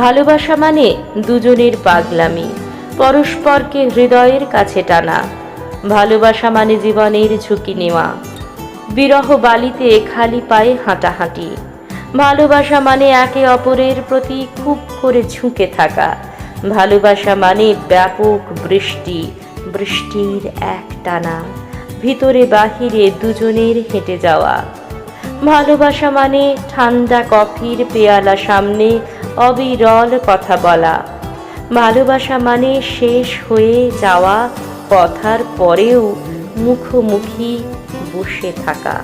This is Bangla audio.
ভালোবাসা মানে দুজনের পাগলামি, পরস্পরকে হৃদয়ের কাছে টানা। ভালোবাসা মানে জীবনের ঝুঁকি নেওয়া, বিরহ বালিতে খালি পায়ে হাঁটাহাঁটি। ভালোবাসা মানে একে অপরের প্রতি খুব করে ঝুঁকে থাকা। ভালোবাসা মানে ব্যাপক বৃষ্টির এক টানা, ভিতরে বাহিরে দুজনের হেঁটে যাওয়া। ভালোবাসা মানে ঠান্ডা কফির পেয়ালা সামনে অবিরল কথা বলা। ভালোবাসা মানে শেষ হয়ে যাওয়া কথার পরেও মুখোমুখি বসে থাকা।